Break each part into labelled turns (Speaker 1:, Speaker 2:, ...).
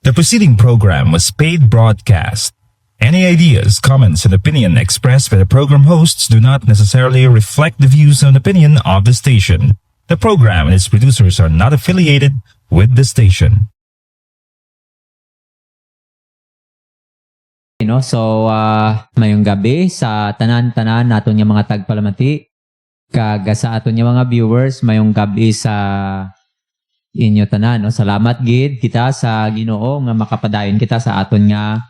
Speaker 1: The preceding program was paid broadcast. Any ideas, comments, and opinion expressed by the program hosts do not necessarily reflect the views and opinion of the station. The program and its producers are not affiliated with the station.
Speaker 2: So, mayong gabi sa tanan-tanan naton yung mga tagpalamati. Kaga sa aton yung mga viewers, mayong gabi sa inyo tanan. No? Salamat gid kita sa Ginoo nga makapadayon kita sa aton nga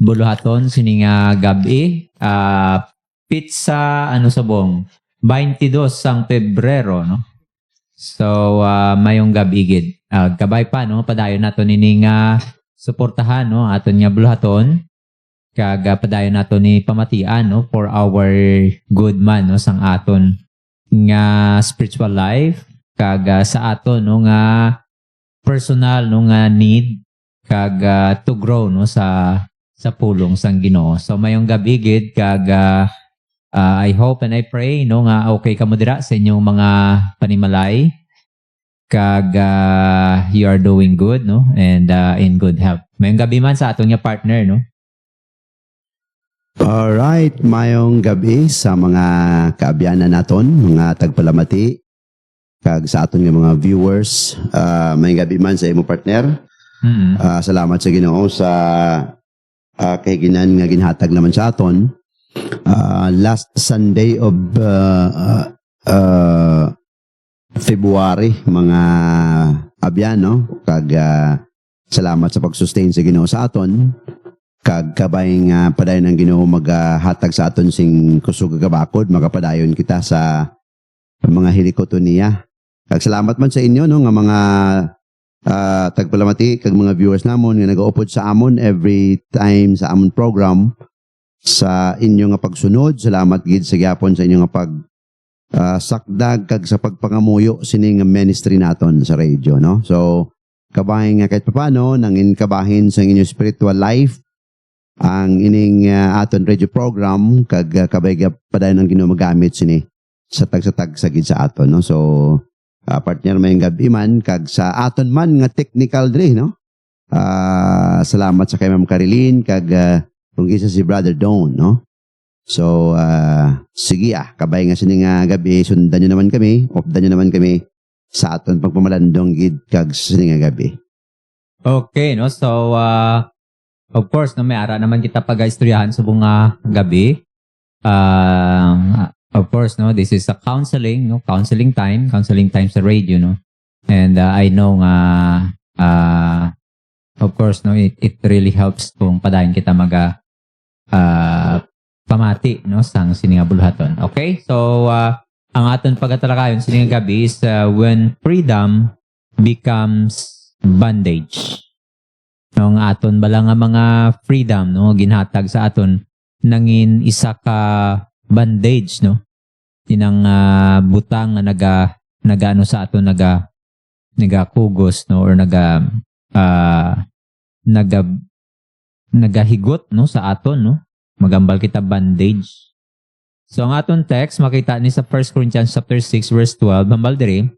Speaker 2: buluhaton sini nga gabi. Pizza, sabong? 22 sang Pebrero, no? So, mayong gabi gid. Kabay pa, no? Padayon naton ini nga suportahan, no? Aton nga buluhaton. Kaga padayon nato ni pamatian, no, for our good man, no, sang aton nga spiritual life, kaga sa aton, no, nga personal, no, nga need, kaga to grow, no, sa pulong sang Ginoo. So mayong gabi gid, kaga I hope and I pray, no, nga okay ka mo dira sa inyong mga panimalay, kaga you are doing good, no, and in good health. Mayong gabi man sa aton nga partner, no.
Speaker 3: Alright, mayong gabi sa mga kaabyanan naton, mga tagpalamati, kag sa aton nga mga viewers. Mayong gabi man sa imo partner. Salamat sa Ginoo sa kahiginan nga ginhatag naman sa aton. Last Sunday of February, mga abyan, no? Kag salamat sa pag-sustain sa Ginoo sa aton. Kag kabay nga padayon ng Ginoo maghatag sa aton sing kusog gabakod, makapadayon kita sa mga hilikoton niya. Kag salamat man sa inyo, no, nga mga tagpalamati kag mga viewers namon nga nagaupod sa amon every time sa amon program, sa inyo nga pagsunod. Salamat gid sa gyapon sa inyo nga pag sakdag kag sa pagpangamuyo sini nga ministry naton sa radio, no. So kabay nga kahit papaano nangin kabahin sa inyo spiritual life ang ining aton radio program, kag kabay padayon ang Ginoo magamit sini sa tag sa gid sa aton, no. So partner mayong gabi man kag sa aton man nga technical dre, no. Salamat sa kay Ma'am Carilyn kag kung isa si Brother Don, no. So sige kabay nga sini nga gabi sundan niyo naman kami, opdan niyo naman kami sa aton pagpamalandong gid kag sini nga gabi.
Speaker 2: Okay, no. So of course, no, may ara naman kita pag-istoryahan sa bunga gabi. Of course, no, this is a counseling time sa radio, no. And I know of course, no, it really helps kung padayon kita pamati, no, sang sininga buluhaton. Okay? So, ang aton pagatalakayon sininga gabi is when freedom becomes bondage. Ang aton bala nga mga freedom, no, ginhatag sa aton nangin isa ka bandage, no. Inang butang nga nagaano sa aton nagakugos, no, or nagahigot, no, sa aton, no. Magambal kita bandage. So ang aton text makita ni sa 1 Corinthians chapter 6 verse 12, hambal diri,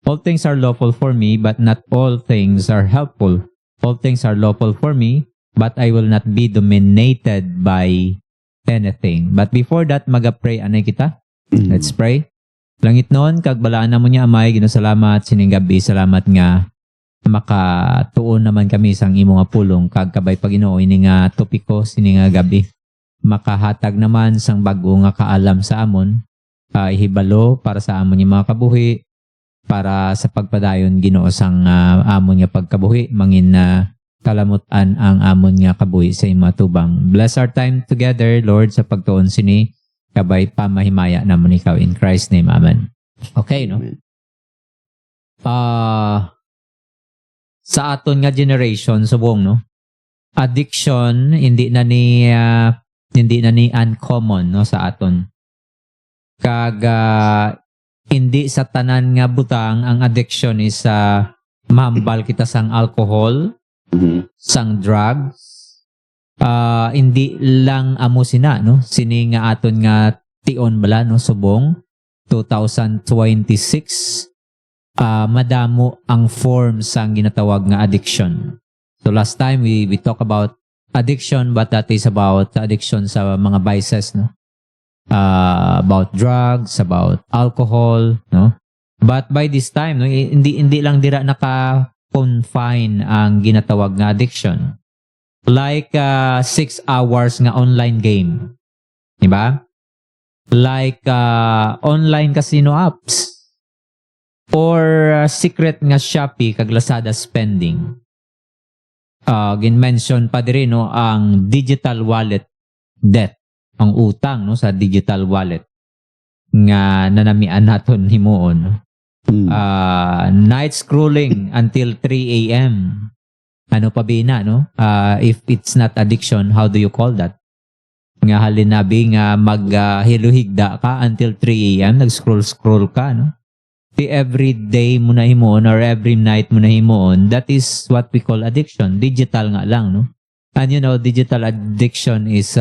Speaker 2: all things are lawful for me, but not all things are helpful. All things are lawful for me, but I will not be dominated by anything. But before that, maga-pray anay kita. Let's pray. Langit noon, kag balaan na mo niya amay, ginasalamat, sining gabi, salamat nga makatuon naman kami sang imo nga pulong, kag kabay Pagginoo ini nga topiko, sining nga gabi. Makahatag naman sang bago nga kaalam sa amon, ihibalo para sa amon yung mga kabuhi, para sa pagpadayon Ginoo sang amon nga pagkabuhi, mangin kalamutan ang amon nga kabuhi sa imong tubang. Bless our time together, Lord, sa pagtuon sini kabay pamahimaya namon ikaw in Christ's name. Amen. Okay, no? Sa aton nga generation subong, no? Addiction hindi na ni uncommon, no, sa aton. Kag hindi sa tanan nga butang ang addiction is mahambal kita sang alcohol, sang drugs. Hindi lang amo sina, no, sini nga aton nga tion bala, no, subong 2026 madamo ang form sang ginatawag nga addiction. So So last time we talk about addiction, but that is about addiction sa mga vices, no? About drugs, about alcohol, no? But by this time, no, hindi lang dira naka-confine ang ginatawag nga addiction. Like 6 hours nga online game. Diba? Like online casino apps. Or secret nga Shopee kag Lazada spending. Gin-mention pa diri no ang digital wallet debt, ang utang no sa digital wallet nga nanamian naton himuon. Night scrolling until 3 a.m. Ano pa bina no? If it's not addiction, how do you call that? Nga halinabi nga maghiluhigda ka until 3 a.m. nag-scroll ka no? Every day mo na himoon or every night mo na himoon, that is what we call addiction. Digital nga lang, no? And you know, digital addiction is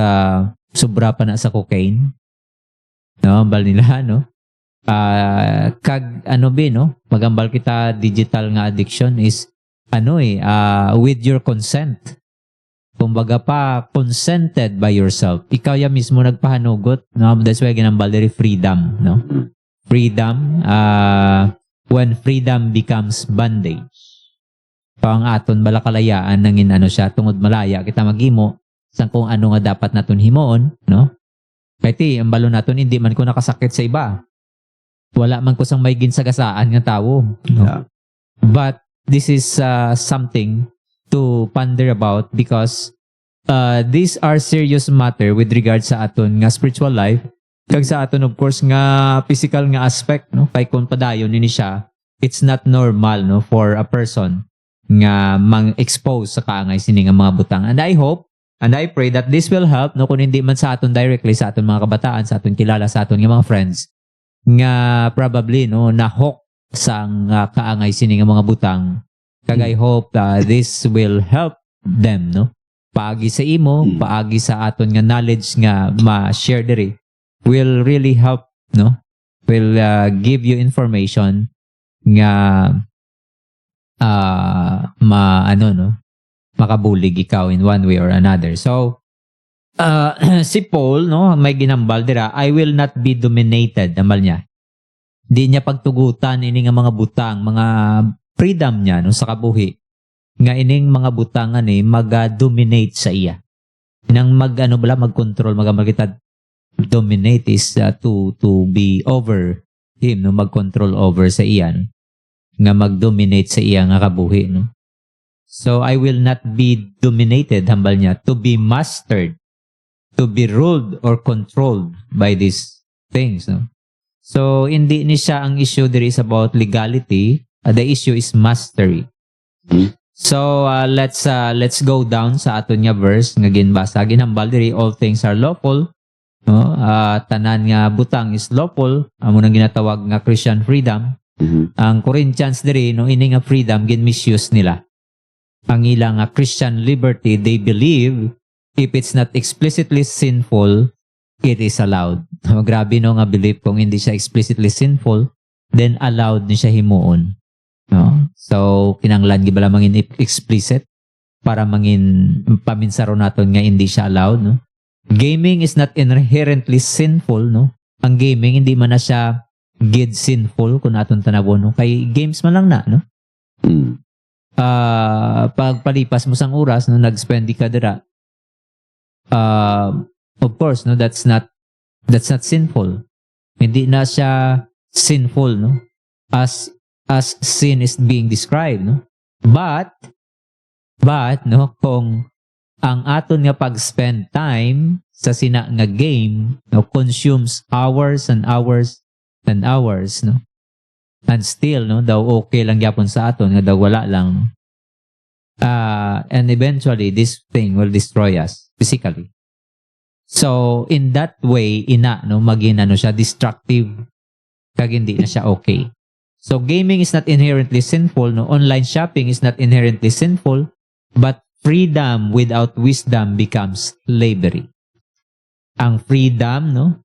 Speaker 2: sobra pa na sa cocaine. No? Ambal nila, no? Magambal kita digital nga addiction is, with your consent. Kumbaga pa, consented by yourself. Ikaw ya mismo nagpahanugot, no? That's why ginambal diri freedom, no? Freedom, when freedom becomes bondage. So, ang aton balakalayaan nangin siya, tungod malaya kita magimo sa kung ano nga dapat naton himoon, no? Kaya ang balo naton hindi man ko nakasakit sa iba. Wala man ko sang may ginsagasaan nga tawo, no? Yeah. But this is something to ponder about because these are serious matter with regard sa aton nga spiritual life. Kag sa aton of course nga physical nga aspect, no, kay kun padayon ni siya, it's not normal, no, for a person nga mang-expose sa kaangay sini nga mga butang. And I hope and I pray that this will help, no, kung hindi man sa aton directly, sa aton mga kabataan, sa aton kilala, sa aton nga mga friends nga probably no nahok sa kaangay sini nga mga butang. Kag I hope this will help them, no, paagi sa imo, paagi sa aton nga knowledge nga ma-share diri, will really help, no? Will give you information nga makabulig ikaw in one way or another. So si Paul, no, may ginambal dira, I will not be dominated, namal niya. Di niya pagtugutan ini nga mga butang, mga freedom niya no sa kabuhi. Nga ining mga butangan mag-dominate sa iya. Nang mag-control, magkita dominate is to be over him, no, mag-control over sa iyan, nga mag-dominate sa iya nga kabuhi, no. So I will not be dominated, hambal niya, to be mastered, to be ruled or controlled by these things, no. So hindi ni siya ang issue there is about legality, the issue is mastery. So let's go down sa aton nga verse nga ginbasa, ginhambal diri, all things are lawful, no? Tanan nga butang is lawful, amo nang ginatawag nga Christian freedom. Ang Corinthians diri, no, ini nga freedom gin misuse nila. Ang ilang nga Christian liberty, they believe if it's not explicitly sinful, it is allowed. Grabe no nga belief, kung hindi siya explicitly sinful, then allowed ni siya himuon, no? So kinanglan gibala mangin explicit para mangin paminsaro naton nga hindi siya allowed, no? Gaming is not inherently sinful, no? Ang gaming hindi man na siya gid sinful kung aton tanawon, no? Kay games man lang na, no? Pagpalipas mo sang oras, no, nag-spend ka dira. Of course, no, that's not sinful. Hindi na siya sinful, no? As sin is being described, no? But no, kung ang aton nga pag-spend time sa sina nga game, no, consumes hours and hours and hours, no? And still, no, daw okay lang yapon sa aton, nga daw wala lang. And eventually, this thing will destroy us physically. So, in that way, maging siya, destructive, kag hindi na siya okay. So, gaming is not inherently sinful, no? Online shopping is not inherently sinful, but freedom without wisdom becomes slavery. Ang freedom, no,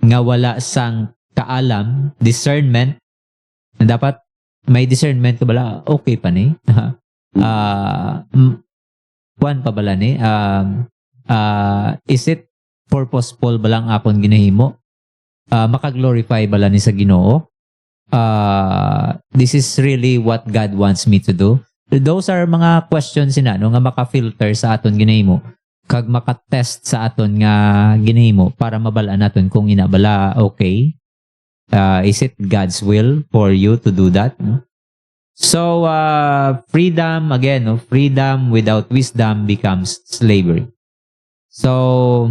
Speaker 2: nga wala sang kaalam, discernment, na dapat may discernment ka bala, okay pa ni. kuan pa bala ni is it purposeful ba lang akon ginahimo? Makaglorify bala ni sa Ginoo? This is really what God wants me to do? Those are mga questions nga maka-filter sa aton ginahimo kag maka-test sa aton nga ginahimo para mabalaan naton kung ina bala okay. Is it God's will for you to do that? No? So, freedom, again, freedom without wisdom becomes slavery. So,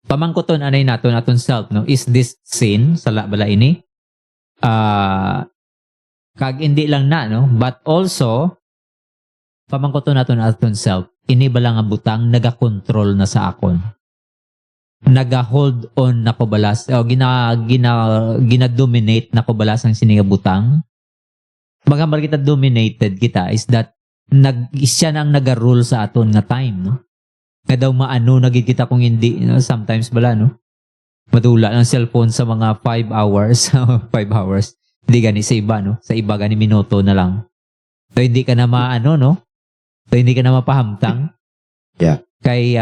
Speaker 2: pamangkuton anay naton self, no? Is this sin? Sala bala ini? Kag hindi lang na, no? But also, pamangkuton aton self, ini bala nga butang nagakontrol na sa akon. Naga-hold on na ko balas, o gina-dominate na ko balas ang sininga butang. Magambar kita dominated kita is that siya nang naga-rule sa aton nga time, no? Nga daw maano nagkikita kung hindi, sometimes bala, no? Madula ng cellphone sa mga 5 hours, 5 hours. Hindi gani sa iba, no? Sa iba gani minuto na lang. So hindi ka na maano, no? So hindi ka na mapahamtang.
Speaker 3: Yeah.
Speaker 2: Kay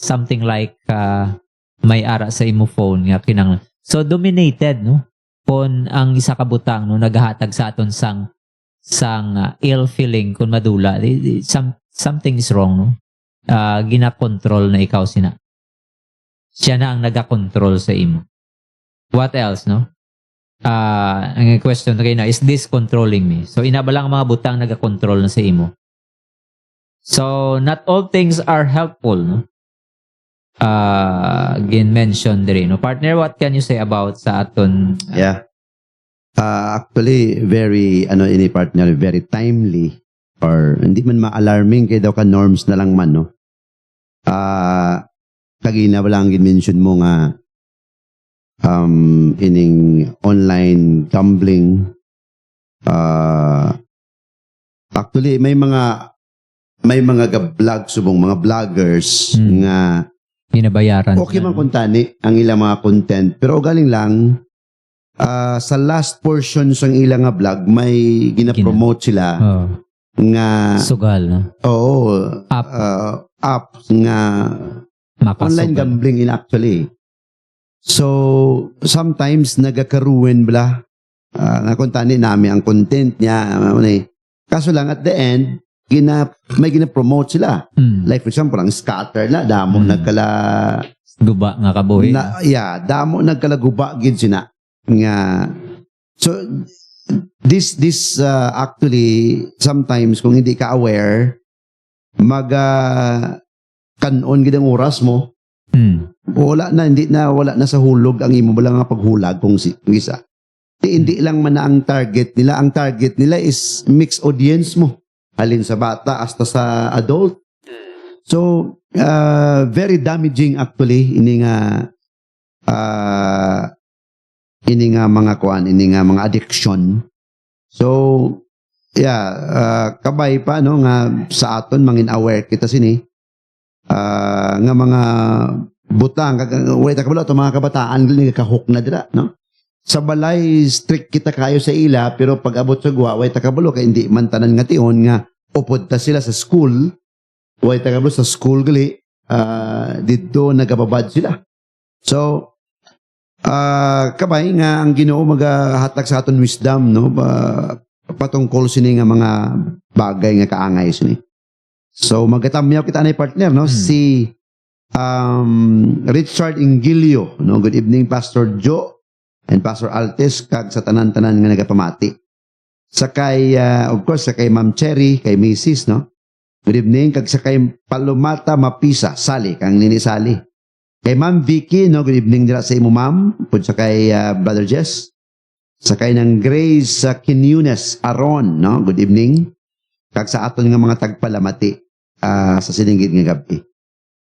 Speaker 2: something like may ara sa imo phone nga kinang. So dominated, no? Kung ang isa ka butang no nagahatag sa aton sang ill feeling kung madula, something is wrong, no? Gina-control na ikaw sina. Siya na ang naga-control sa imo. What else, no? Ang question kayo na, is this controlling me? So inabalang mga butang naga-control na sa imo. So not all things are helpful, no? Again mentioned rin, no? Partner, what can you say about sa aton?
Speaker 3: Yeah. Actually, very, ini partner, very timely or hindi man ma-alarming kaya daw ka norms na lang man, no? Kagina wala ang mention mo nga ining online gambling. Actually, may mga vlog subong mga vloggers nga
Speaker 2: Ginabayaran.
Speaker 3: okay man kuntani ang ilang mga content pero galing lang sa last portion sa ilang nga vlog may gina-promote sila nga
Speaker 2: sugal, no?
Speaker 3: oo app nga online gambling in actually. So sometimes nagakaruwen bala nga kuntani nami ang content niya kaso lang at the end may gina-promote sila. Like for example, ang scatter na, damo nagkala...
Speaker 2: Guba nga kabuhi.
Speaker 3: Damo nagkala guba gid sina. Nga, so, this actually, sometimes, kung hindi ka aware, kanon gid ang oras mo, wala na sa hulog ang imo bala nga paghulag kung isa. Hindi lang man na ang target nila. Ang target nila is mixed audience mo. Alin sa bata hasta sa adult. So, very damaging actually ini nga mga kuan, ini nga mga addiction. So, kabay pa no nga sa aton mangin aware kita sini nga mga butang wait kabalo to mga kabataan gani kahok na dira, no? Sa balay, strict kita kayo sa ila, pero pag abot sa guwa, way takabalo, kaya hindi man tanan nga tion nga, upod ta sila sa school, way takabalo sa school gali, dito nagababad sila. So, kabay nga, ang Ginoo magahatag sa aton wisdom, no? Patungkol sini nga mga bagay nga kaangay sini. So, magatamyaw kita na partner, no? Si Richard Ingilio, no? Good evening, Pastor Joe and Pastor Altes kag sa tanan-tanan nga nagapamati. Sakay of course sakay Ma'am Cherry, kay Mrs. no. Good evening kag sakay Palomata Mapisa, Sally kang nini Sally. Kay Ma'am Vicky no, good evening dira sa imo ma'am, pud sakay Brother Jess. Sakay ng Grace Quinunes Aron no, good evening. Kag sa aton nga mga tagpalamati sa siningid nga gabi.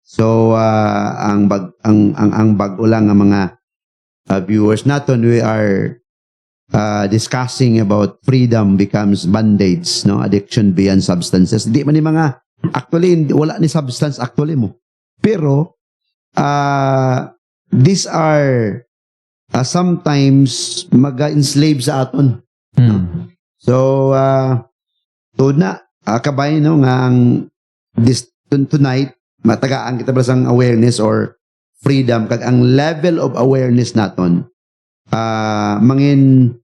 Speaker 3: So ang bag-o lang nga mga viewers naton, we are discussing about freedom becomes bondage, no? Addiction beyond substances. Di man ni mga, actually, wala ni substance actually mo. Pero, these are sometimes mag-enslave sa aton. No? So, kabay, no, nga ang tonight, matagaan kita ba sang awareness or freedom, kag ang level of awareness naton, mangin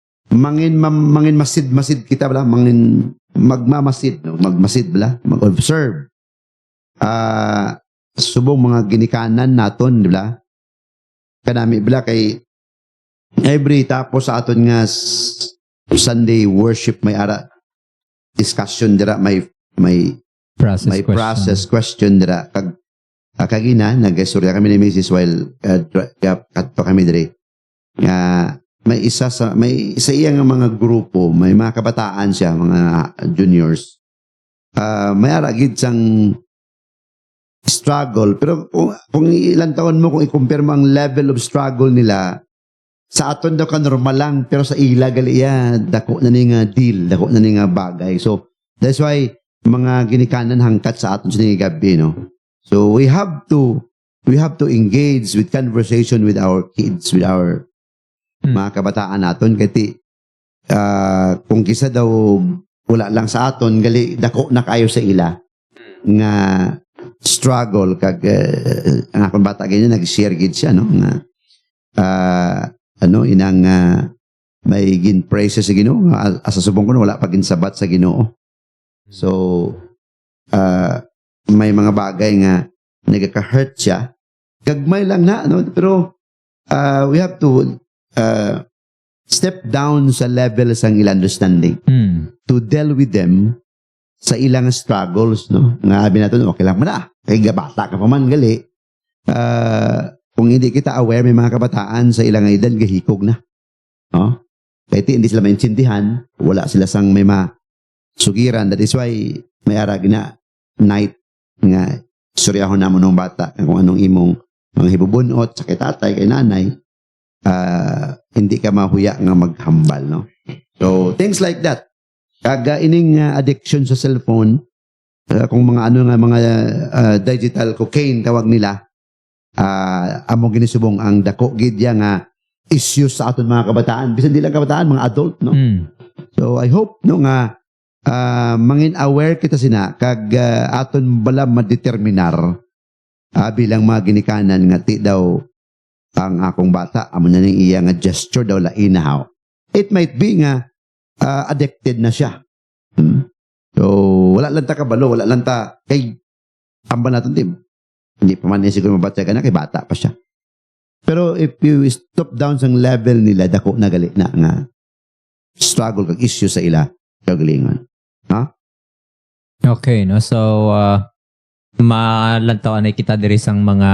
Speaker 3: masid kita bala, mangin magmamasid, no? Magmasid bala, mag-observe. Subong mga ginikanan naton, di ba? Kanami bala kay every tapos sa aton nga Sunday worship may ara discussion dira, may process question dira, kag kagina nag-istorya kami ni Mrs. while kadto kami diri nga may isa iya nga mga grupo, may mga kabataan siya, mga juniors, may ara gid sang struggle, pero kung ilang taon mo, kung i-compare mo ang level of struggle nila sa aton daw ka normal lang, pero sa ila gali dako na ni nga deal, dako na ni nga bagay. So that's why mga ginikanan hangkat sa aton sa gabi, no? So we have to engage with conversation with our kids, with our mga kabataan naton, kati kung kisa daw wala lang sa aton, gali dako na kayo sa ila nga struggle, kag ang akong bata ganyan nag-share gid siya, no, nga inang may gin praises sa Ginoo, asa subong ko wala pa ginsabat sa Ginoo. So may mga bagay nga nagaka-hurt siya, gagmay lang na, no, pero we have to step down sa level sang ilang understanding to deal with them sa ilang struggles, no, nga abi natin okay lang man kay gabata ka pa man gali. Kung hindi kita aware, may mga kabataan sa ilang edad gahikog na, no, kaya hindi sila maintindihan, wala sila sang may sugiran. That is why may arag na night nga suryahon namon ng bata kung anong imong mga hibubunot sa kay tatay, kay nanay, hindi ka mahuya nga maghambal, no. So things like that, kaga ining addiction sa cellphone, kung mga mga digital cocaine tawag nila, among ginisubong ang dako gid nga issues sa aton mga kabataan, bisan di lang kabataan, mga adult, no. So I hope, no, nga mangin aware kita sina, kag aton bala madeterminar bilang mga ginikanan nga ti daw ang akong bata amo na ning iya nga gesture daw lain na how. It might be nga addicted na siya. So wala lang ta kabalo, wala lang ta kay amba naton tim. Hindi pa man siguro mabatya ka na, kay bata pa siya. Pero if you stop down sang level nila, dako na gali na nga struggle kag issue sa ila kagalingon. Ha?
Speaker 2: Okay, no? So, malantawan na kita diri sang mga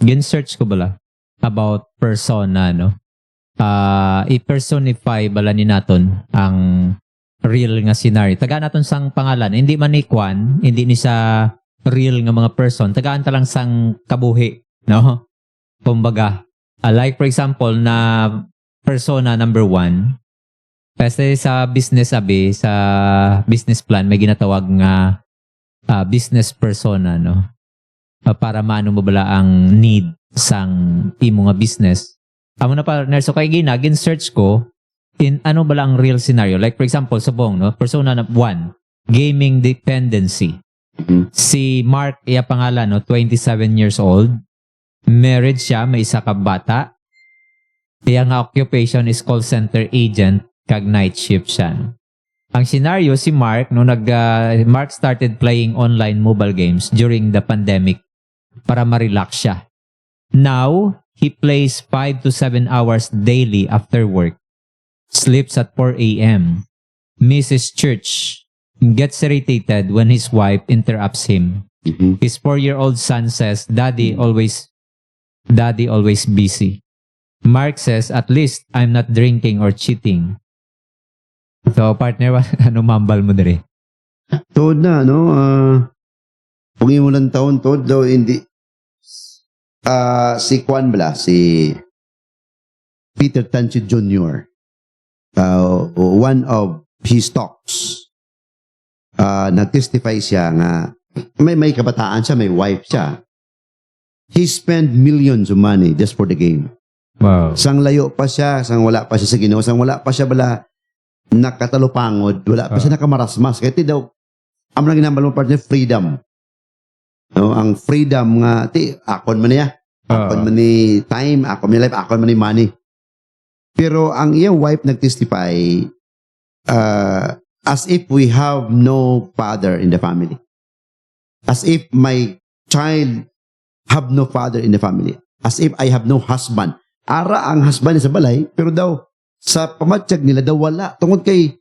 Speaker 2: gin-search ko bala about persona, no? I-personify bala ni naton ang real nga scenario. Tagaan naton sang pangalan. Hindi man ni Kwan, hindi ni sa real nga mga person. Tagaan ta lang sang kabuhi, no? Kumbaga, like for example, na persona number 1, kasi sa business sa business plan, may ginatawag nga business persona, no? Para maano mo bala ang need sang imo nga business. Amo na partner, so kay ginagin search ko in ano bala ang real scenario. Like for example, subong, no? Persona 1, gaming dependency. Si Mark, iya pangalan, no? 27 years old. Married siya, may isa ka bata. Iya nga occupation is call center agent, kag night shift siya. Ang scenario, si Mark, no, Mark started playing online mobile games during the pandemic para ma-relax siya. Now, he plays 5 to 7 hours daily after work. Sleeps at 4 a.m. Misses church. Gets irritated when his wife interrupts him. His 4-year-old son says, Daddy always busy. Mark says, at least I'm not drinking or cheating. So, partner, ano mambal mo diri?
Speaker 3: Tod na, no? Kung imo lang taon, tod daw, hindi. Si Kwan bala, si Peter Tanchi Jr., one of his talks, nag-testify siya nga, may kabataan siya, may wife siya. He spent millions of money just for the game.
Speaker 2: Wow.
Speaker 3: Sang layo pa siya, sang wala pa siya sa Ginoo, sang wala pa siya bala nakatalupangod, wala pa siya nakamarasmas. Kaya daw, ang lang ginambal mo partner, freedom. No, ang freedom nga akon man niya. Akon man ni time, akon man ni life, akon man ni money. Pero ang iyang wife nagtestify as if we have no father in the family. As if my child have no father in the family. As if I have no husband. Ara ang husband sa balay, pero daw sa pamatsyag nila daw wala. Tungod kay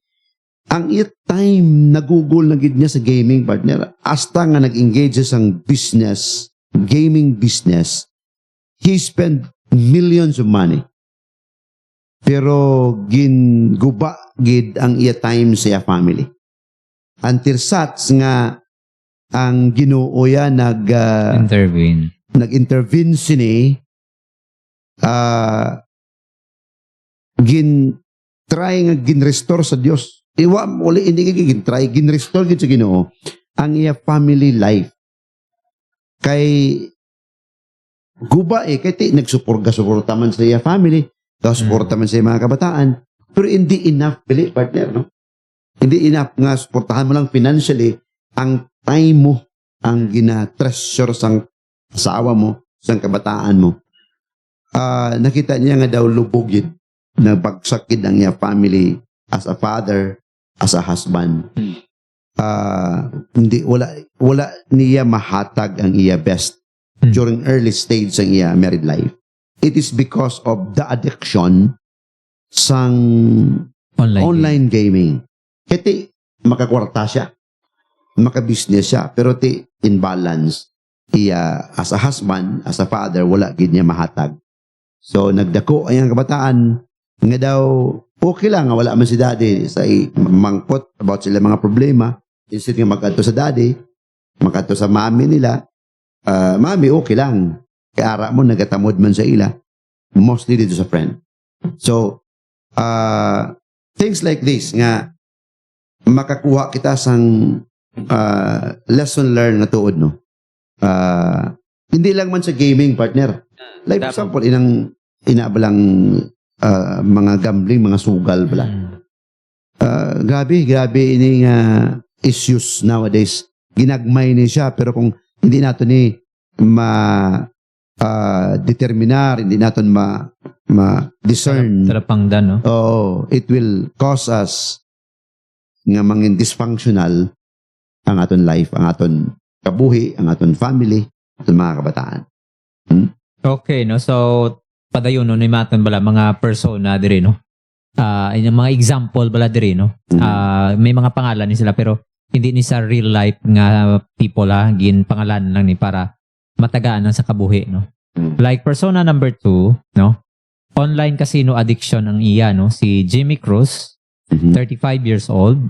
Speaker 3: ang it time nagugol na gid niya sa gaming partner. Hasta nga nag-engage sa business, gaming business, he spent millions of money. Pero ginguba gid ang iya time sa iya family. Until such nga ang Ginoo ya nag-intervene sini try nga gin-restore sa Dios. Iwa uli hindi gin-try, gin-restore gid sa Ginoo ang iya family life. Kay guba kay nagsuporta man sa iya family, suporta man sa iya mga kabataan, pero hindi enough pili partner, no? Hindi enough nga suportahan mo lang financially, ang time mo ang gina-treasure sang asawa mo, sang kabataan mo. Nakita niya nga daw lubog yun, nagbagsak ang iya family as a father, as a husband. Hindi wala niya mahatag ang iya best during early stage ng iya married life. It is because of the addiction sang online gaming. Kaya makakwarta siya, makabusiness siya, pero imbalance iya as a husband, as a father, wala gid niya mahatag. So nagdako ang kabataan nga daw okay lang nga wala man si daddy sa mangkot about sila mga problema. Instead nga magkadto sa daddy, magkadto sa mami nila, mami okay lang. Kaya ara mo nagatamod man sa ila, mostly dito sa friend. So things like this nga makakuha kita sang lesson learned na tuod, no? Hindi lang man sa gaming partner. Like for example, inabalang mga gambling, mga sugal bala. Grabe ini nga issues nowadays. Ginagmay ni siya, pero kung hindi nato ni determinar, hindi nato discern.
Speaker 2: Talapangdan, no?
Speaker 3: It will cause us nga mangin dysfunctional ang aton life, ang aton kabuhi, ang aton family, aton mga kabataan.
Speaker 2: Okay, no? So, padayon, no, ni maton bala, mga persona diri, no? Yung mga example bala diri, no? May mga pangalan ni sila, pero hindi ni sa real life nga people, gin pangalan lang ni para matagaan lang sa kabuhi, no? Like persona number 2, no? Online casino addiction ang iya, no? Si Jimmy Cruz, 35 years old.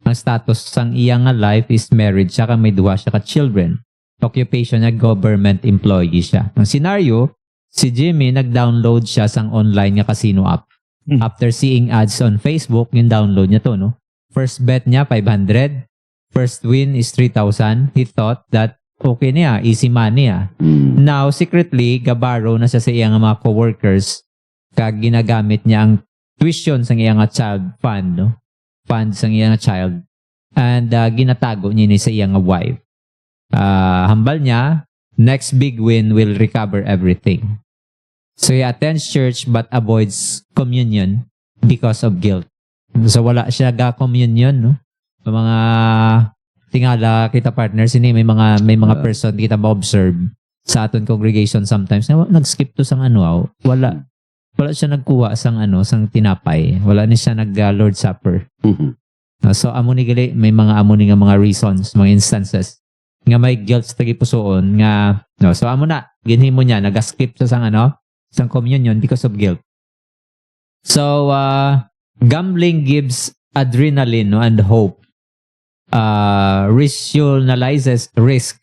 Speaker 2: Ang status sang iya nga life is married siya, may duha siya ka children. Occupation niya, government employee siya. Ang scenario, si Jimmy nag-download siya sang online nga casino app. After seeing ads on Facebook, yung download niya to, no? First bet niya, 500. First win is 3,000. He thought that okay niya, easy money. Now, secretly, gabaro na siya sa iya nga mga coworkers kag ginagamit niya ang tuition sang iya nga child fund, no? Fund sang iya nga child. And ginatago niya ni sa iya nga wife. Hambal niya, next big win will recover everything. So he attends church but avoids communion because of guilt. So wala siya ga-communion, no? Mga tingala kita partners, may mga person kita ma-observe sa aton congregation sometimes na nag-skip to sang wala siya nagkuha sang sang tinapay, wala ni siya nag-Lord Supper. So amo ni gali may mga mga reasons, mga instances nga may guilt sa tagipusoon nga no. So amo na ginhimo niya nag-skip sa sang communion because of guilt. So gambling gives adrenaline, no, and hope. Rationalizes risk.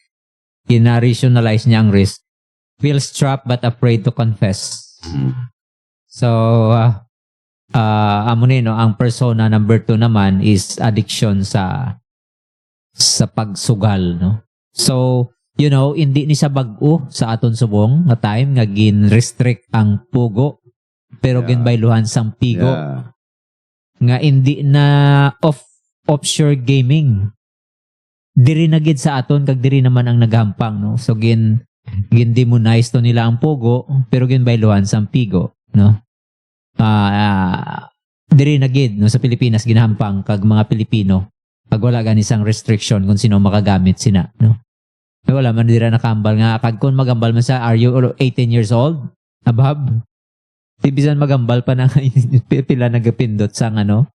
Speaker 2: Ina-rationalize niya ang risk. Feels trapped but afraid to confess. So amo ni, no, ang persona number 2 naman is addiction sa pagsugal, no. So hindi ni sa bag-o sa aton subong nga time nga gin-restrict ang pugo pero ginbayluhan sang pigo. Nga hindi na offshore gaming. diri na gid sa aton kag diri naman ang naghampang, no? So gin demonize to nila ang Pogo pero gin bayluhan sa Pigo, no? Diri na gid no sa Pilipinas ginahampang kag mga Pilipino pag wala gani sang restriction kung sino makagamit sina, no? Wala man dira nakambal nga kag kun magambal man sa are you 18 years old above bisan magambal pa na pila nagapindot sang ano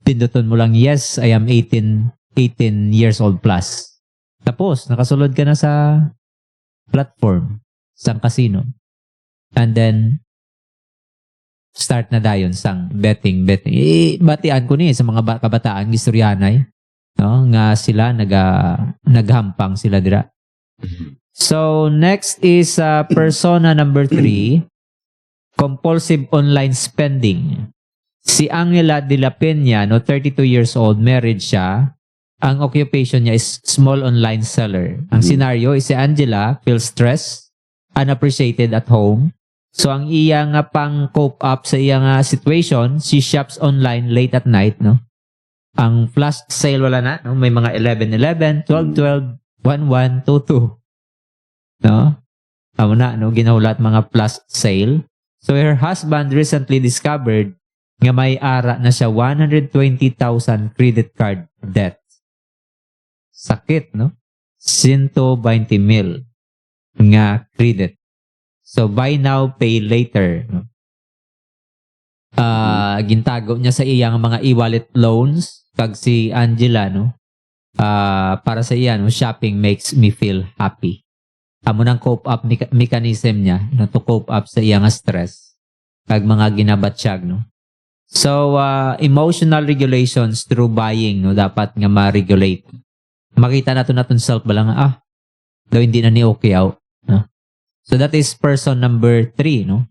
Speaker 2: pinduton mo lang yes I am 18 years old plus tapos nakasulod ka na sa platform sang casino and then start na dayon sang betting batian ko ni sa mga kabataan gistoryanay no nga sila naghampang sila dira. So next is persona number 3, compulsive online spending. Si Angela de la Peña, no, 32 years old, married siya. Ang occupation niya is small online seller. Ang scenario is si Angela feels stressed, unappreciated at home. So ang iyang pang cope up sa iyang situation, she shops online late at night, no. Ang flash sale wala na, no? May mga 11-11, 12-12, 1-1, 2-2. No? Amo na, no? Ginaulat mga flash sale. So her husband recently discovered nga may ara na siya 120,000 credit card debt. Sakit, no? 120,000 nga credit. So buy now, pay later. No? Gintago niya sa iyang mga e-wallet loans kag si Angela, no? Para sa iya, no? Shopping makes me feel happy. Amo nang cope up mechanism niya, no? To cope up sa iyang stress kag mga ginabatsyag, no? So emotional regulations through buying, no? Dapat nga ma-regulate. Makita naton self ba lang daw hindi na ni okay out, no? So that is person number 3, no?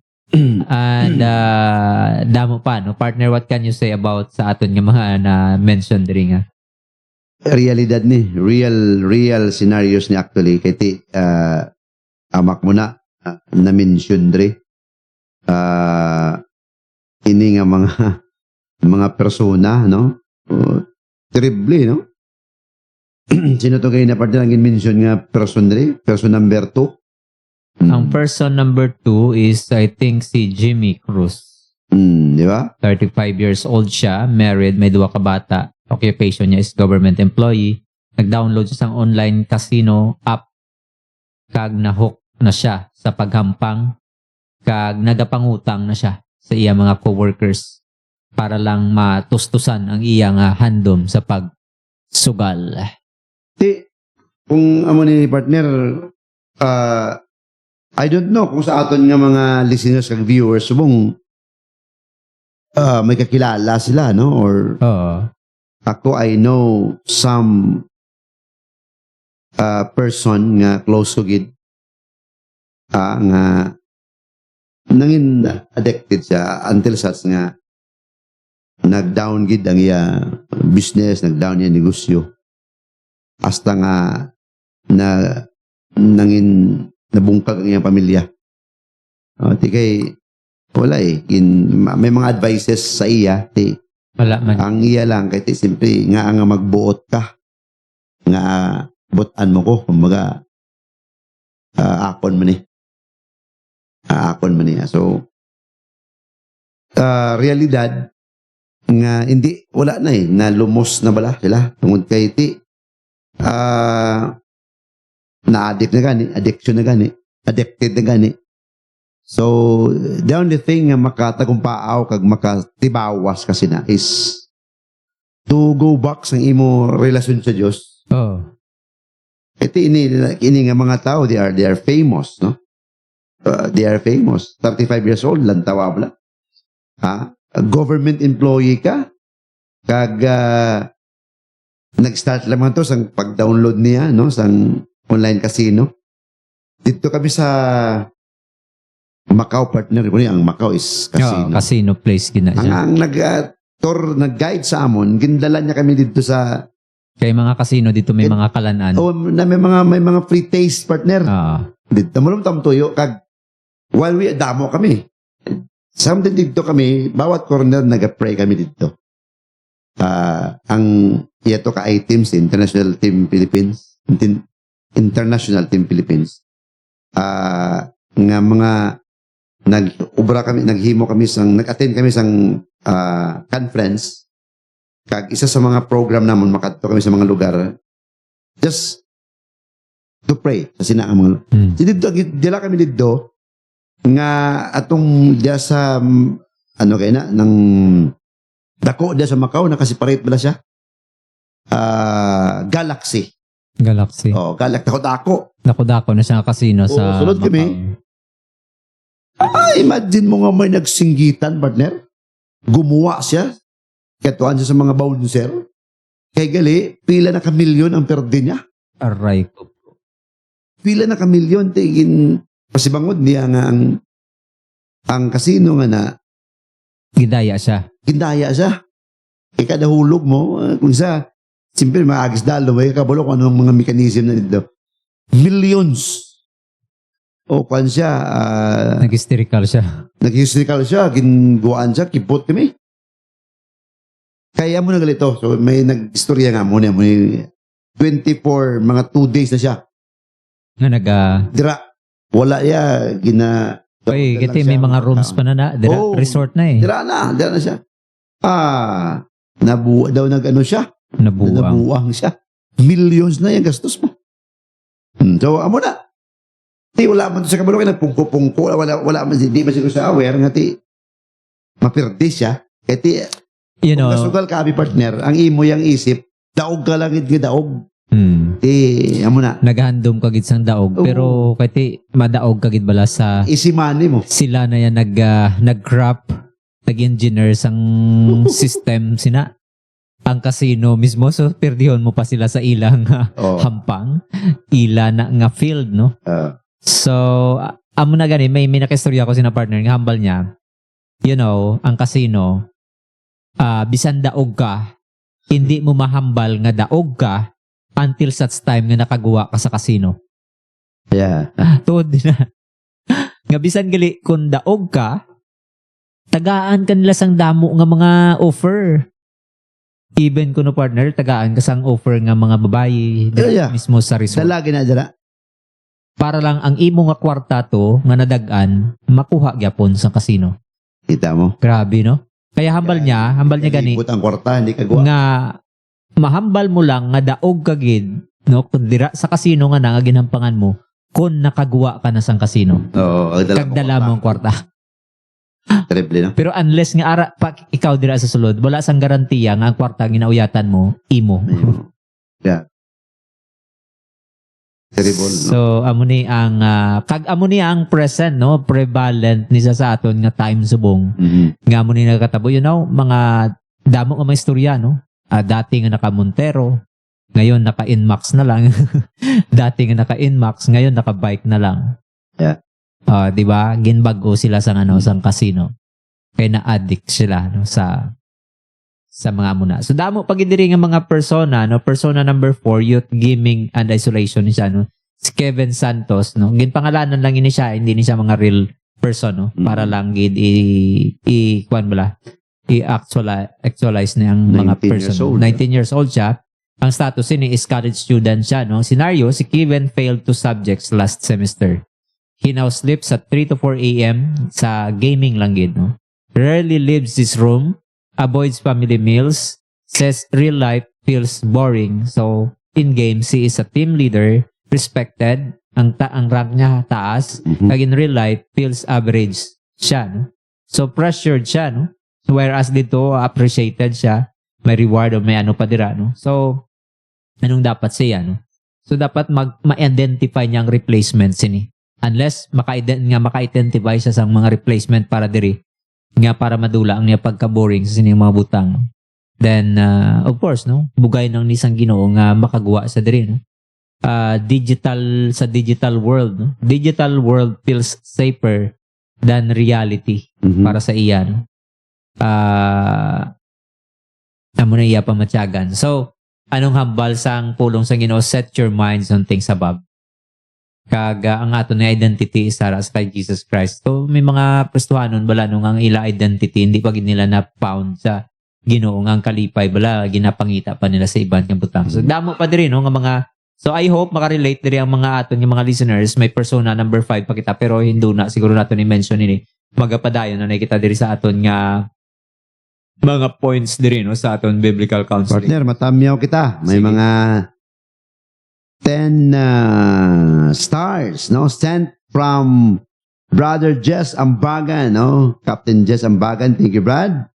Speaker 2: And damo pa, no? Partner, what can you say about sa aton nga mga na-mention diri nga?
Speaker 3: Realidad ni, real scenarios ni actually kay ti amak mo na na-mention diri. Ini nga mga persona, no? Terrible, no? Sino to kayo na partner ang mention nga person diri? Person number 2?
Speaker 2: Ang person number 2 is, I think, si Jimmy Cruz.
Speaker 3: Di ba?
Speaker 2: 35 years old siya, married, may 2 ka bata. Occupation niya is government employee. Nag-download siya sa online casino app. Kag na-hook na siya sa paghampang. Kag nagapangutang na siya sa iya mga coworkers para lang matustusan ang iyang handom sa pagsugal.
Speaker 3: Kung amo ni partner, I don't know kung sa aton nga mga listeners kag viewers subong may kakilala sila, no? Or ako, I know some person nga close to gid nga nangin addicted siya until such nga nag-down gid ang iya business, nag-down iya negosyo. Hasta nga nangin nabungkag ang iyang pamilya. Ti kay wala may mga advices sa iya
Speaker 2: Wala man.
Speaker 3: ang iya lang kay simple nga magbuot ka nga butan mo ko kumbaga akon man so realidad nga hindi wala na na lumos na bala sila tungod kay na-addict na gani, addiction na gani, addicted na gani. So, the only thing nga makatagumpaaw kag makatibawas kasi na is to go back sa imo relasyon sa Dios. Ito ini nga mga tao, they are famous, no? They are famous. 35 years old, lantawa bala. Government employee ka, kag nag-start lang to sang pag-download niya, no? Sang online casino. Dito kami sa Macau, partner. Ang Macau is casino.
Speaker 2: Casino place gina siya.
Speaker 3: Ang nag-guide sa amon, gindala niya kami dito sa
Speaker 2: kay mga casino dito may mga kalanan.
Speaker 3: Na may mga free taste, partner. Dito mo tam tuyo kag while we damo kami. Something dito kami, bawat corner nag-pray kami dito. ang ito ka ay teams, International Team Philippines, International Team Philippines. Nga mga nag-attend kami sang conference, kag isa sa mga program namon makadto kami sa mga lugar just to pray sa sina ang mga dito dila kami dito nga atong dia sa ano kay na ng dako dia sa Macau nakasiparate bala siya Galaxy dako
Speaker 2: Dako na siya casino sa
Speaker 3: sulod
Speaker 2: Macau.
Speaker 3: kami. Imagine mo nga may nagsinggitan, partner. Gumawa siya. Katuan siya sa mga bouncer. Kaya gali, pila na kamilyon ang perde niya.
Speaker 2: Aray ko.
Speaker 3: Pila na kamilyon. Tigin, pasibangod niya nga ang casino nga na
Speaker 2: Gidaya siya.
Speaker 3: gindaya siya. Kaya kada hulog mo, kung isa, simple, maagis dalo, may kabalo kung anong mga mechanism na dito. Millions. O kwan siya,
Speaker 2: Nag-hysterical siya.
Speaker 3: nag-hysterical siya, ginguan siya, kipot kami. Kaya mo na galito. So may nag-istorya nga muna. 24, mga 2 days na siya.
Speaker 2: Nga
Speaker 3: Dira, wala ya,
Speaker 2: Oy, kasi may mga rooms pa na.
Speaker 3: Oh.
Speaker 2: Resort na eh.
Speaker 3: Dira na siya. Nag-ano siya?
Speaker 2: Nabuwang.
Speaker 3: Nabuwang siya. Millions na yung gastos mo. So, amo na. Wala man to sa kabalo kaya nagpungko-pungko. Wala man, di man siguro sa aware nga mapirdi siya. Kaya
Speaker 2: You know,
Speaker 3: kung nasugal ka, partner, ang imo yung isip, daog ka lang nga daog. Amo na.
Speaker 2: naghandom kagid sang daog.
Speaker 3: Oo.
Speaker 2: Pero kati madaog kagid bala sa
Speaker 3: Isimani mo.
Speaker 2: sila na yan nag-crop, nag-engineer sang system sina. Ang casino mismo, so perdihon mo pa sila sa ilang
Speaker 3: Oh.
Speaker 2: hampang. Ila na nga field, no? So, amo na gani, may nakistorya ko sina partner, nga hambal niya, you know, ang casino, bisan daog ka, hindi mo mahambal nga daog ka until such time nga nakagawa ka sa casino.
Speaker 3: Yeah.
Speaker 2: Tuod din na. Nga bisan gali, kung daog ka, tagaan ka nila sang damo nga mga offer. Even kuno partner, tagaan ka sang offer nga mga babae
Speaker 3: Yeah.
Speaker 2: mismo sa resort.
Speaker 3: Dalagi na dira.
Speaker 2: Para lang ang imo nga kwarta to nga nadagan makuha gyapon sa casino.
Speaker 3: Kita mo.
Speaker 2: Grabe no? Kaya hambal niya gani
Speaker 3: Ibut ang kwarta, hindi ka gawa.
Speaker 2: nga mahambal mo lang nga daog kagid no kun dira sa casino nga nga ginampangan mo kun nakagawa ka na sang casino.
Speaker 3: Oo,
Speaker 2: Kagdala mo ang kwarta.
Speaker 3: Terrible, no?
Speaker 2: Pero unless nga ara pa ikaw dira sa sulod, wala sang garantiya nga ang kwarta ginauyatan mo imo.
Speaker 3: Yeah. Terrible, no?
Speaker 2: So amo ni ang present no, prevalent ni sa aton nga time subong. Nga mo ni nagkatabo, you know, mga damo nga mga istorya, no? Dati nga naka-Montero, ngayon naka-Inmax na lang. Dati nga naka-Inmax, ngayon naka-bike na lang.
Speaker 3: Yeah.
Speaker 2: Di ba? Ginbago sila sa sang casino. Kaya na-addict sila no, sa mga muna. So damo pag diri nga mga persona, no? Persona number 4, youth gaming and isolation ni siya, no? Si Kevin Santos, no? Ginpangalanan lang ini siya, hindi ni siya mga real person, no? Para lang gid kuan bala i-actualize na ang mga
Speaker 3: 19
Speaker 2: person.
Speaker 3: years old.
Speaker 2: 19 years old siya. Ang status ni is college student siya, no? Scenario, si Kevin failed 2 subjects last semester. He now sleeps at 3 to 4 a.m. sa gaming lang gid, no? Rarely leaves his room, avoids family meals, says real life feels boring. So, in games, he is a team leader, respected, ang rank niya taas, kag in real life feels average siya, no? So, pressured siya, no? Whereas dito, appreciated siya, may reward o may ano pa dira, no? So, anong dapat siya, no? So, dapat ma-identify niya ang replacement sini. Unless maka-identify siya sa mga replacement para diri, nga para madula ang niya pagka-boring sa sining mga butang. Then, of course, no? Bugay ng nisang Ginoo nga makagawa sa diri, no? Digital world, no? Digital world feels safer than reality para sa iya, no? Amo na iya pamatyagan. So, anong hambal sang pulong sa Ginoo? Set your minds on things above. Kaga ang ato na identity is para sa kay Jesus Christ. So, may mga Kristohanon bala nung ang ila identity hindi pa gid nila na found sa Ginoo nga ang kalipay bala ginapangita pa nila sa iban nga butang. So damo pa diri no nga mga so I hope makarelate diri ang mga aton nga mga listeners may persona number 5 pa kita pero hindi na siguro naton i-mention ini magapadayon na nakita diri sa aton nga mga points diri no sa aton biblical counseling.
Speaker 3: Partner, matamyaw kita. May
Speaker 2: Sige.
Speaker 3: mga 10 stars, no? Sent from Brother Jess Ambagan, no? Captain Jess Ambagan. Thank you, Brad.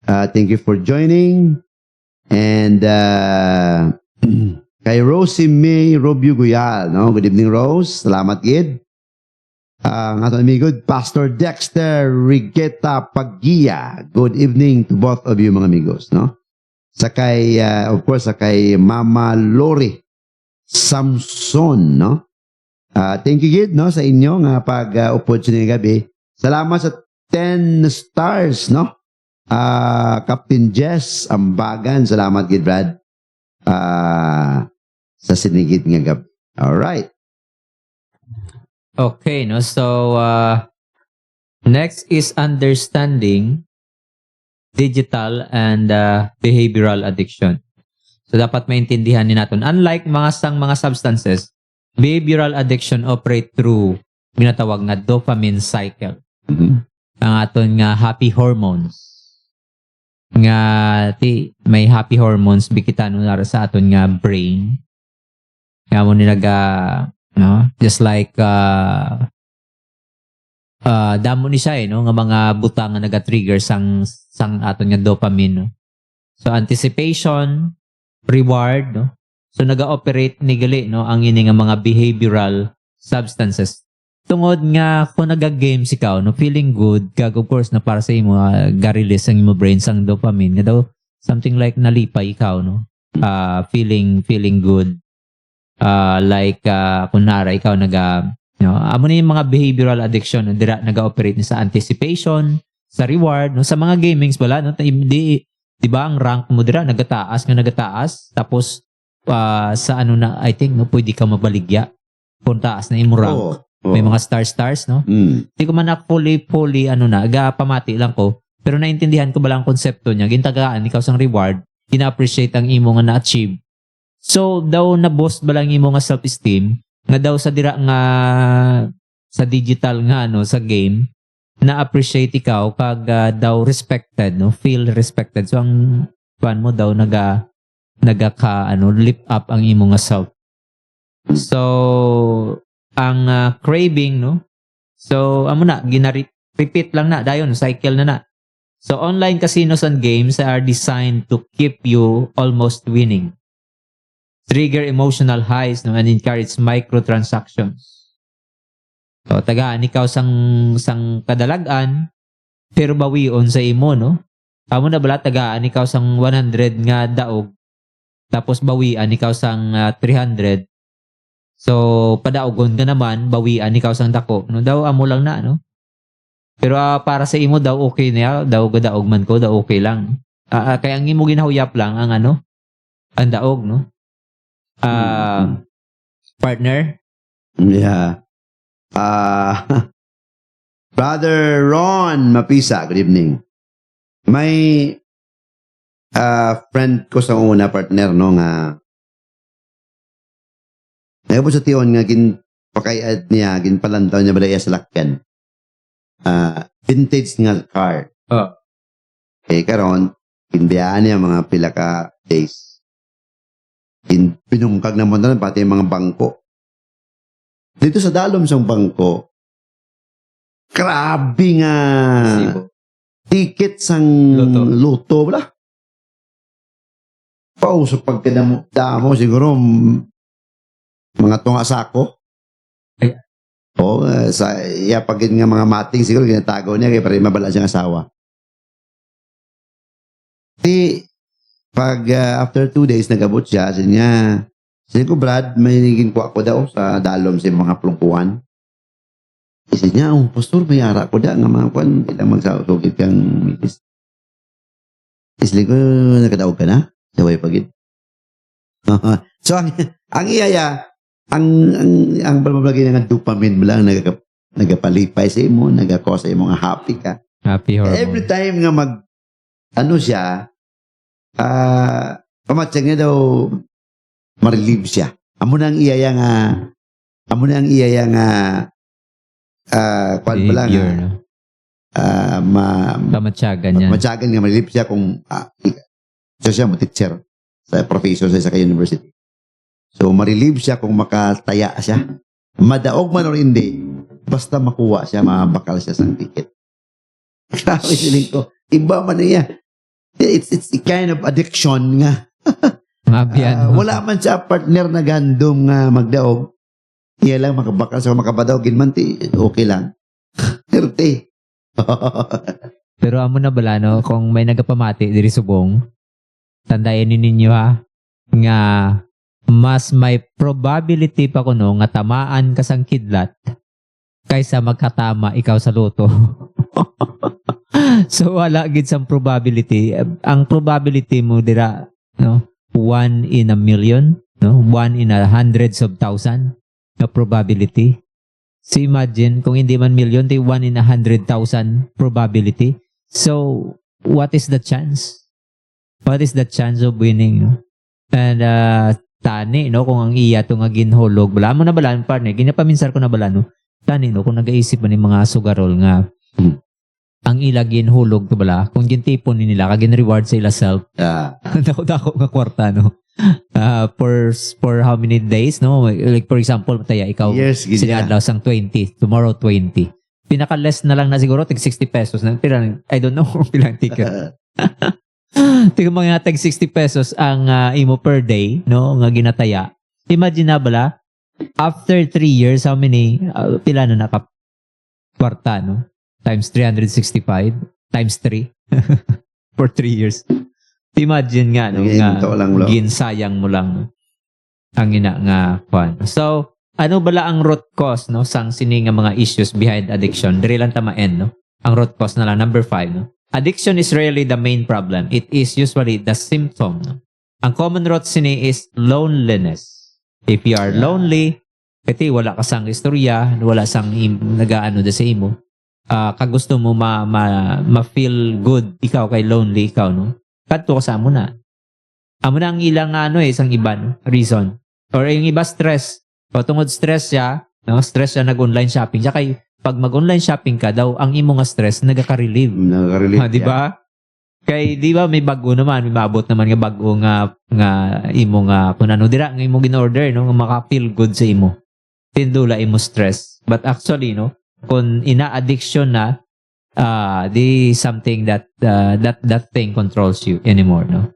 Speaker 3: Thank you for joining. And kay Rosie May Robio Guyal, no? Good evening, Rose. Salamat, Gid. Ang ating amigo, Pastor Dexter Rigueta Paggia. Good evening to both of you, mga amigos, no? Sakay, of course, sakay Mama Lori Samson, no? Thank you, Gid, no, sa inyo nga pag-upod sa gabi. Salamat sa 10 stars, no? Captain Jess Ambagan. Salamat, Gid, Brad. Sa sinigid nga gabi. Alright.
Speaker 2: Okay, no? So, next is understanding digital and behavioral addiction. So, dapat maintindihan ni natin. Unlike mga substances, behavioral addiction operate through ginatawag nga dopamine cycle. Ang aton nga happy hormones. Nga, may happy hormones bikitan nara sa aton nga brain. Nga mo nilaga no? Just like damo ni siya no nga mga butang nga naga-trigger sang aton nga dopamine no? So anticipation, reward no? So naga-operate ni gali no ang ini nga mga behavioral substances. Tungod nga kung naga-games ikaw no feeling good kag of course na para sa imo ga-release ang imo brain sang dopamine nga daw something like nalipay ikaw no feeling good. Like kunara ikaw amo na yung mga behavioral addiction no, dira naga-operate ni sa anticipation, sa reward no sa mga gamings bala no di ba ang rank mo dira nagataas tapos sa ano na I think no pwede ka mabaligya kung taas na imo rank. May mga stars no. Hindi ko man na fully ano na pamati lang ko pero naintindihan ko bala ang konsepto niya gintagaan ikaw sang reward ina-appreciate ang imo nga na-achieve. So, daw na-boost ba lang imo nga self-esteem nga daw sa dira nga sa digital nga no sa game na-appreciate ikaw kag daw respected no feel respected. So, ang pan mo daw naga lift up ang imo nga self. So, ang craving no. So, amo na repeat lang na dayon cycle na. So, online casinos and games are designed to keep you almost winning. Trigger emotional highs no, and encourage microtransactions. So, tagaan ikaw sang kadalagan pero bawion sa imo no. Amo na bala tagaan ikaw sang 100 nga daog tapos bawian ikaw sang 300. So, padaogon ka naman bawian ikaw sang dako no. Daw amo lang na no. Pero para sa imo daw okay na daw gadaog man ko daw okay lang. Kaya ang imo ginahuyap lang ang ano ang daog no. Partner?
Speaker 3: Yeah. Brother Ron Mapisa, good evening. May friend ko sa una partner no nga nagpo sa tiyon nga pakayad niya ginpalantaw niya balay sa lakyan. Vintage nga car. Karon ginbiyaan niya mga pila ka days. Pinungkag naman na pati yung mga bangko. Dito sa dalom sa bangko, grabe nga ticket sang luto bala. Pauso pagkadamo siguro mga tunga sako. Sa pag nga mga mating siguro ginatago niya kaya para mabala siyang asawa. Pag after 2 days nag-abot siya, sabi ko, Brad, may naging kuha ko daw sa dalom sa mga plungkuhan. Sabi niya, pastor, may ara ko da nga mga kuhan, ilang magsasugit kang mitis. Sabi ko, nakadaog ka na? Saway pagid. So, ang iyaya, ang balmablagay ng dopamine mo lang, nagapalipay sa imo, nagakos sa imo nga happy ka.
Speaker 2: Happy hormone.
Speaker 3: Every time nga ano siya, pamatsag niya daw, ma-relieve siya. Amo nang iyaya nga, kwan pala
Speaker 2: Behavior,
Speaker 3: nga,
Speaker 2: no? Kamatsagan yan.
Speaker 3: matyagan nga, ma-relieve siya kung, so siya mo teacher sa professor sa isa ka university. So, ma-relieve siya kung makataya siya. Madaog man o hindi, basta makuha siya, mabakal siya sa ticket. Grabe siling ko. Iba man niya. It's a kind of addiction nga.
Speaker 2: Mabiyan.
Speaker 3: Wala man siya partner na gandom nga magdaog. Iya lang makabakal sa makabadaog. Ginmanti, okay lang. 30.
Speaker 2: Pero amo na bala, no? Kung may nagapamati diri subong, tandayan ninyo ha, nga mas may probability pa kuno nga tamaan ka sang kidlat kaysa magkatama ikaw sa loto. So wala gid sang probability. Ang probability mo dira, no, 1 in a million, no, 1 in a hundreds of thousand na probability. So imagine kung hindi man million, 1 in a 100,000 probability. So what is the chance? What is the chance of winning? No? And tani, no, kung ang iya to nga ginhulog, bala mo na bala, partner, ginapaminsar ko na bala, no, tani, no, kung nag-iisip man yung mga sugarol nga, ang ila ginhulog to bala, kung gintipon ni nila, kagin-reward sa ila self, dako-dako nga kwarta, no, for how many days, no, like for example, taya, ikaw,
Speaker 3: Yes, gid niya.
Speaker 2: sinadlaw sang 20, tomorrow 20, pinaka-less na lang na siguro, tig 60 pesos, na, pilang, I don't know kung pilang ticket. Tingnan mo nga tag 60 pesos ang imo per day, no, nga ginataya. Imagine na bala, after 3 years, how many, pila na naka kwarta, no? Times 365, times 3 for 3 years. Imagine nga, no,
Speaker 3: Ginto lang, lo.
Speaker 2: ginsayang mo lang, no? Ang ina nga pan. So, ano bala ang root cause, no, sang sini nga mga issues behind addiction? Diri lang tamaen, no? Ang root cause na lang, number 5, no? Addiction is rarely the main problem. It is usually the symptom. No? Ang common root sini is loneliness. If you are lonely, kasi wala ka sang istorya, wala sang nagaano da sa imo, kagusto mo ma-feel good, ikaw kay lonely, ikaw, no? Kadto ka sa amo na. Amo na ang ilang isang iba, no? Reason. Or yung iba stress. O tungod stress siya, no? Stress siya nag-online shopping. Siya kay pag mag-online shopping ka daw, ang imo nga stress nagaka-relieve.
Speaker 3: Nakarelate.
Speaker 2: Di ba? Kay di ba may bago naman, may maabot naman nga bago nga imo nga kung ano dira nga imo gin-order, no, nga maka-feel good sa imo. Tindula imo stress. But actually, no, kung ina-addiction na, di something that thing controls you anymore, no.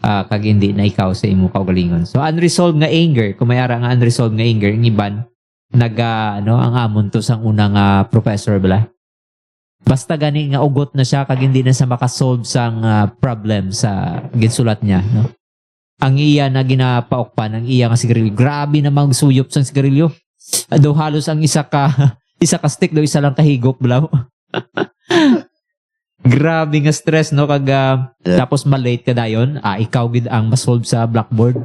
Speaker 2: Kag hindi na ikaw sa imo kaugalingon. So unresolved nga anger, kung may ara nga unresolved nga anger, ang iban ang amon to sang unang professor bala. Basta gani nga ugot na siya kag hindi na sa makasolve sang problem sa ginsulat niya, no. Ang iya na ginapaokpan, ang iya nga sigarilyo, grabe na magsuyop sang sigarilyo. Daw halos ang isa ka stick daw isa lang kahigop bala. Grabe nga stress, no, kag tapos malate ka dayon, ikaw gid ang masolve sa blackboard.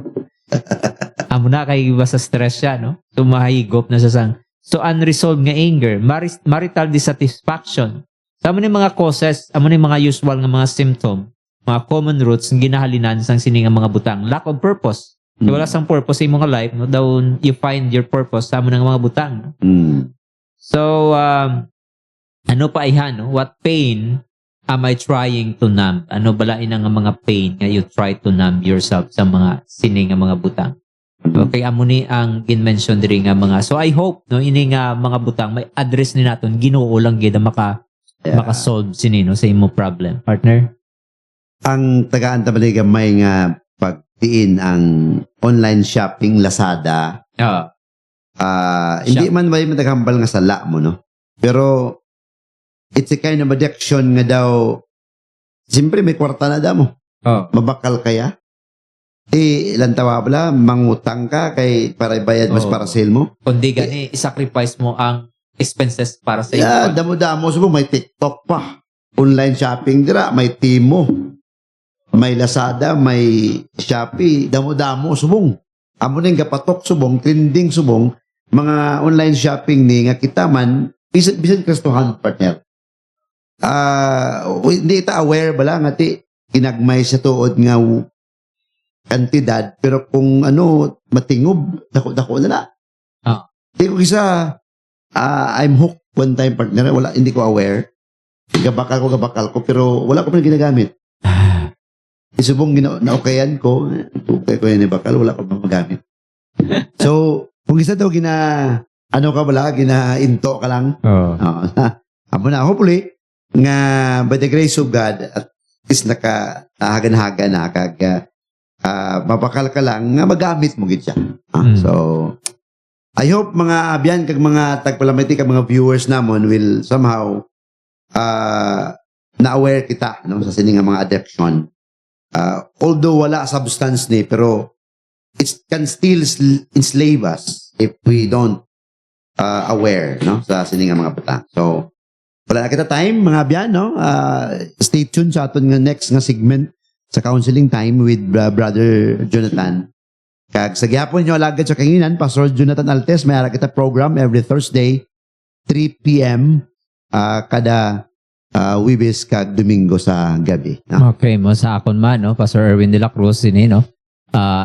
Speaker 2: Amo na kay iba sa stress siya, no? Tumahigop na sa sang. So unresolved nga anger, marital dissatisfaction. Amo ni mga causes, amo ni mga usual nga mga symptom, mga common roots nga ginahalinan sang sini nga mga butang. Lack of purpose. So, wala sang purpose sa imong life, no? Daw you find your purpose sa amo ng mga butang. So ano pa ihan, no? What pain am I trying to numb? Ano bala ina nga mga pain nga you try to numb yourself sa mga sini nga mga butang? Okay, amo ni ang gin-mention diri nga mga. So I hope, no, ini nga mga butang may address ni naton Ginoo lang gid maka-solve sini, no, sa imo problem, partner.
Speaker 3: Ang tagaan tabali gamay nga pagtiin ang online shopping Lazada. Hindi man may matagambal nga sala mo, no. Pero it's a kind of addiction nga daw. Siyempre may kwarta na daw mo. Mabakal kaya? Lantawa bala, mangutang ka kay para ibayad mas para sale mo.
Speaker 2: Kundi gani, i-sacrifice mo ang expenses para sa
Speaker 3: Yeah, damo-damo subong may TikTok pa. Online shopping dira, may Timo. May Lazada, may Shopee, damo-damo subong. Amo ning gapatok subong, trending subong, mga online shopping ni nga kita man bisan kastuhan partner. Hindi ta aware bala nga ti kinagmay sa tuod nga kantidad, pero kung matingob, dako na na. Hindi ko kisa, I'm hooked one time partner, hindi ko aware. Gabakal ko, pero wala ko pa ginagamit. Isubong naukayan ko, tukay ko yan bakal, wala ko pa magamit. So, kung isa daw gina-into ka lang. Amo na, hopefully, nga by the grace of God, at least nakahagan-hagan na, mapakal ka lang, nga magamit mo gid siya. So, I hope mga abyan, kag mga tagpalamiti, kag mga viewers namon will somehow na-aware kita sa sining nga mga addiction. Although wala substance ni, pero it can still enslave us if we don't aware sa sining nga mga bata. So, wala na kita time, mga abyan, stay tuned sa aton nga next nga segment sa counseling time with Brother Jonathan. Kag sa gyapon nyo alagad sa kanginan, Pastor Jonathan Altes, may ara kita program every Thursday, 3 p.m. Kada Wibis kag Domingo sa gabi.
Speaker 2: Okay, mo sa akon man, Pastor Erwin de la Cruz,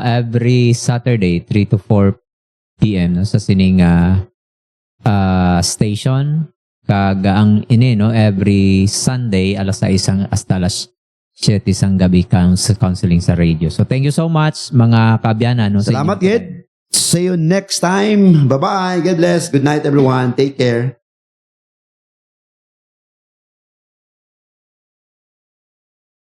Speaker 2: every Saturday, 3 to 4 p.m. sa sining station. Kag ang every Sunday, alas 6 hasta alas 7 isang gabi sa counseling sa radio. So thank you so much mga kaabyanan.
Speaker 3: Salamat, Gid. See you next time. Bye-bye. God bless. Good night, everyone. Take care.